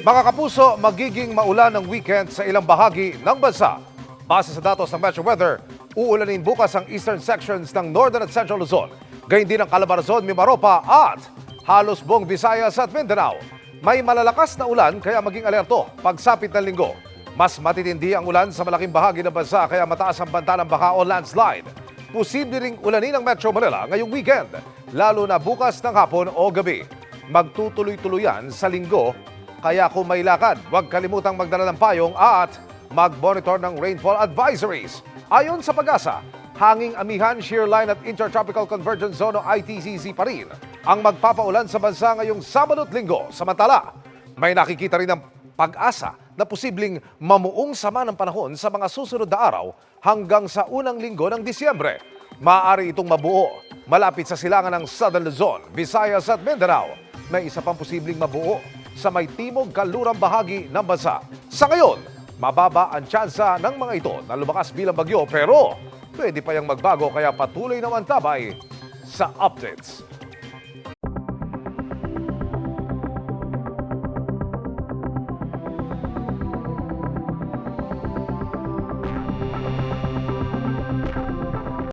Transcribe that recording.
Mga kapuso, magiging maulan ng weekend sa ilang bahagi ng bansa. Base sa datos ng Metro Weather, uulanin bukas ang eastern sections ng Northern at Central Luzon, gayon din ang Calabarzon, Mimaropa at halos buong Visayas at Mindanao. May malalakas na ulan kaya maging alerto pagsapit ng linggo. Mas matitindi ang ulan sa malaking bahagi ng bansa kaya mataas ang banta ng baha o landslide. Posible ring ulanin ang Metro Manila ngayong weekend, lalo na bukas ng hapon o gabi. Magtutuloy-tuloyan sa linggo, kaya kung may lakad, huwag kalimutang magdala ng payong at mag-monitor ng rainfall advisories. Ayon sa Pag-asa, hanging amihan, shear line at intertropical convergence zone o ITCZ pa rin ang magpapaulan sa bansa ngayong Sabado at Linggo. Samantala, may nakikita rin ng Pag-asa na posibleng mamuong sama ng panahon sa mga susunod na araw hanggang sa unang linggo ng Disyembre. Maaari itong mabuo malapit sa silangan ng Southern Luzon, Visayas at Mindanao. May isa pang posibleng mabuo sa may timog kanlurang bahagi ng bansa. Sa ngayon, mababa ang tsansa ng mga ito na lumakas bilang bagyo pero pwede pa yang magbago kaya patuloy naman tabay sa updates.